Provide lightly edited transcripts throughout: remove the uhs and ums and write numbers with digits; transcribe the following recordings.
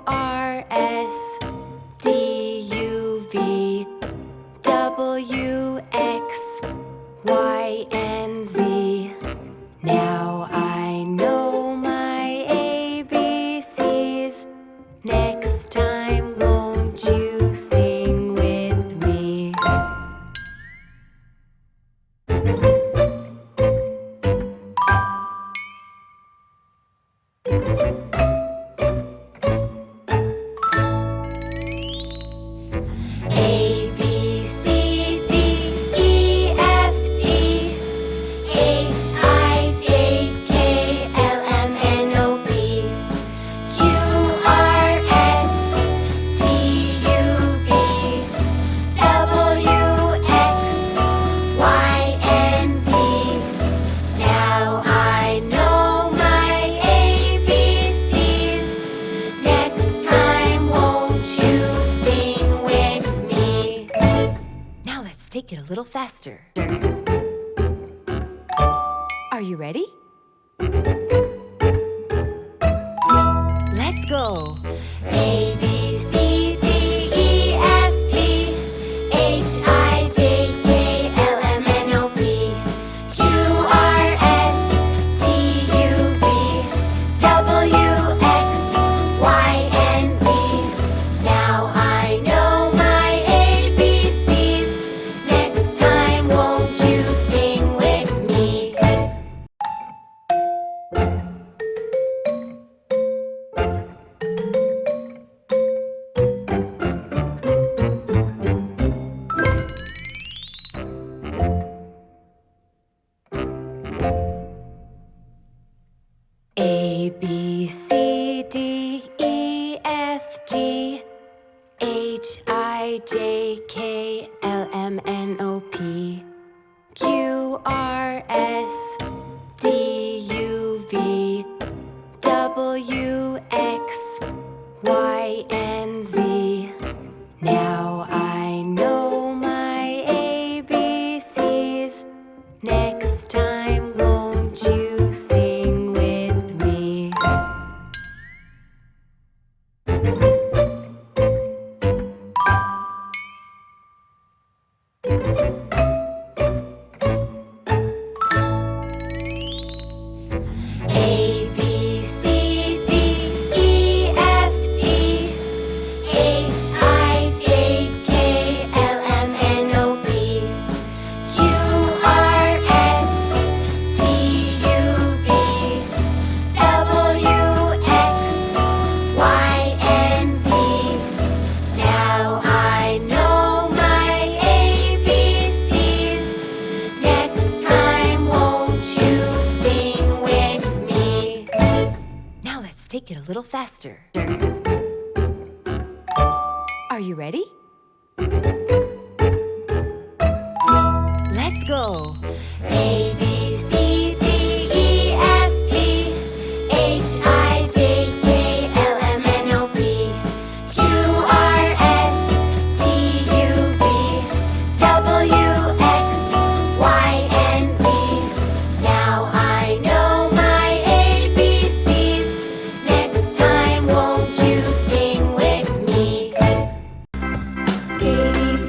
R, S, D, U, V, W, X, Y, and Z. Now I know my ABCs. Next time, won't you sing with me? A, B, C, D, E, F, G, H, I, J, K, L, M, N, O, P, Q, R, S, T, U, V, W, X, Y, and Z. Now I know my ABCs. Next time, won't you sing with me? Now let's take it a little faster. Are you ready? Let's go. A, B, C, D, E, F, G, H, I, J, K, L, M, N, O, P, Q, R, S, T, U, V, W, X, Y, and Z. Now I know my ABCs. Next time, won't you sing with me? A, B, C, D, E, F, G, H, I, J, K, L, M, N, O, P, Q, R, S, D, U, V, W, X, Y, and Z. Now I know my ABCs. Next time, won't you sing with me? A, B, C, D, E, F, G, H, I, J, K, L, M, N, O, P, Q, R, S, T, U, V, W, X, Y, and Z. Now I know my ABCs. Next time, won't you sing with me? Now let's take it a little faster. Are you ready? Let's go. A, B, C, D, E, F, G, H, I, J, K, L, M, N, O, P, Q, R, S, T, U, V, W, X, Y, and Z. Now I know my ABCs. Next time, won't you sing with me? A, B, C,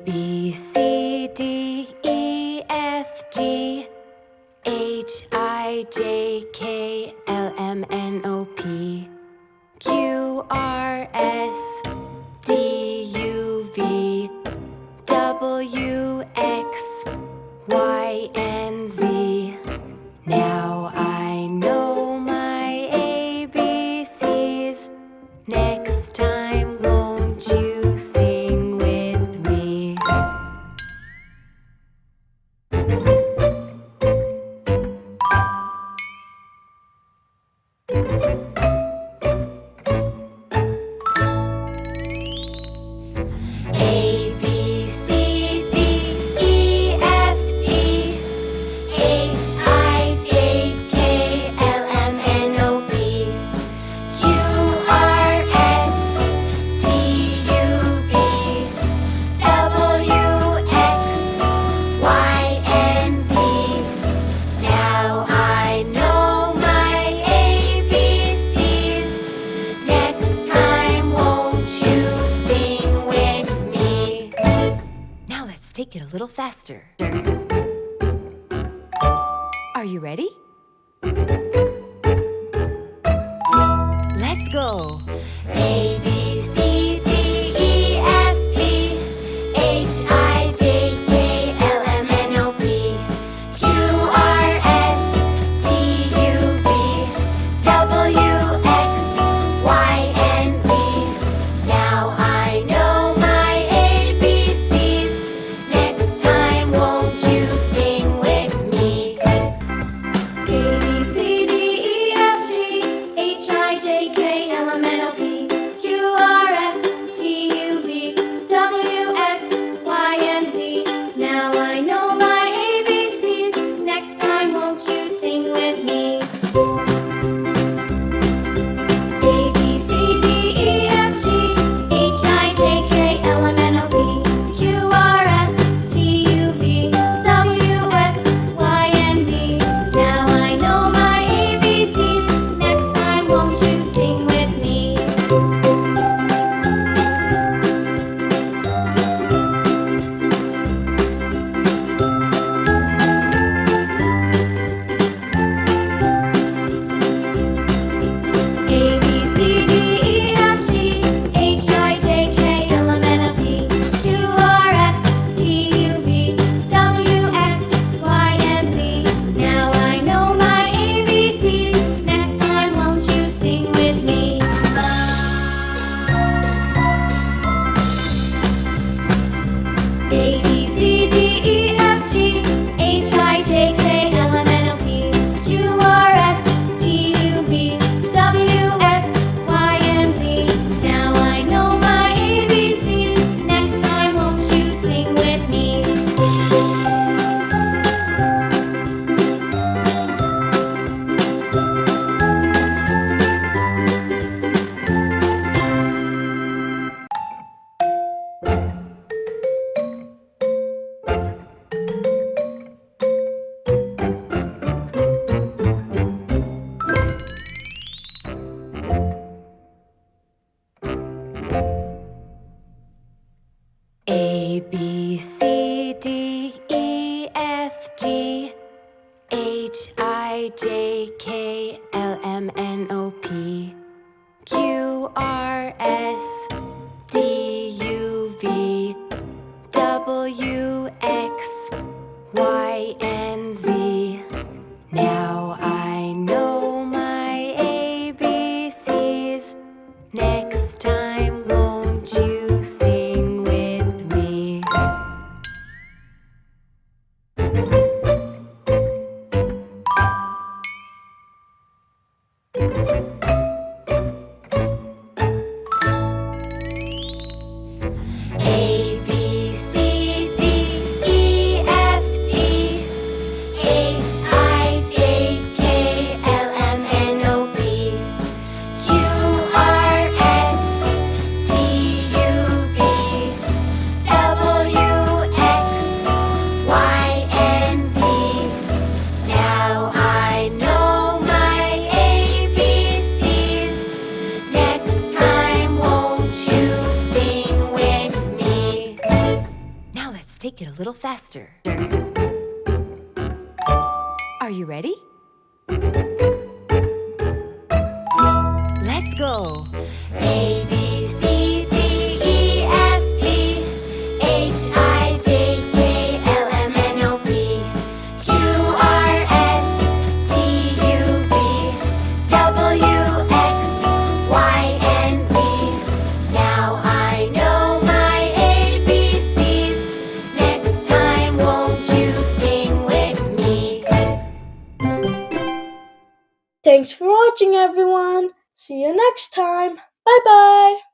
B, C, D, E, F, G, H, I, J, K, L, M, N, O, P, Q, R, S, D, U, V, W, X, Y, and Z. Now I know my ABCs. Next time, won't you sing with me? A, B, C, D, E, F, G, H, I, J, K, L, M, N, O, P, Q, R, S, T, U, V, W, X, Y, and Z. Now I know my ABCs. Next time, won't you sing with me? Now let's take it a little faster. Are you ready? Let's go. A, B, C, D, E, F, G, H, I, J, K, L, M, N, O, P, Q, R, S, T, U, V, W, X, Y, and Z. Now I know my ABCs. Next time, won't you sing with me? A, B, C, D, E, F, G, H, I, J, K, L, M, N, O, P, Q, R, S, T, U, V, W, X, Y, and Z. Now I know my ABCs. Next time, won't you sing with me? A, B, C, D, E, F, G, H, I, J, K, L, M, N, O, P, Q, R, S, T, U, V, W, X, Y, and Z. Now I know my ABCs. Next time, won't you sing with me? A, B, C, D, E, F, G, H, I, J, K, L, M, N, O, P, Q, R, S, T, U, V, W, X, Y, and Z. Now I know my ABCs. Next time, won't you sing with me? A, B, C, D, E, F, G, H, I, J, K, L, M, N, O, P, Q, R, S, T, U, V, W, X, Y, and Z. Now I know my ABCs. Next time, won't you sing with me? A, B, C, D, E, F, G, H, I, J, K, L, M, N, O, P, Q, R, S, D, U, V, W, X, Y, and Z. Now I know my ABCs. Next time, won't you sing with me? A, B, C, D, E, F, G, H, I, J, K, L, M, N, O, P, Q, R, S, T, U, V, W, X, Y, and Z. Now I know my ABCs. little faster. Are you ready? Let's go. A, B, C, D, E, F, G, H, I, J, K, L, M, N, O, P, Q, R, S, T, U, V, W, X, Y, and Z. Now I know my ABCs. Next time, won't you sing with me? Thanks for watching, everyone. See you next time. Bye bye.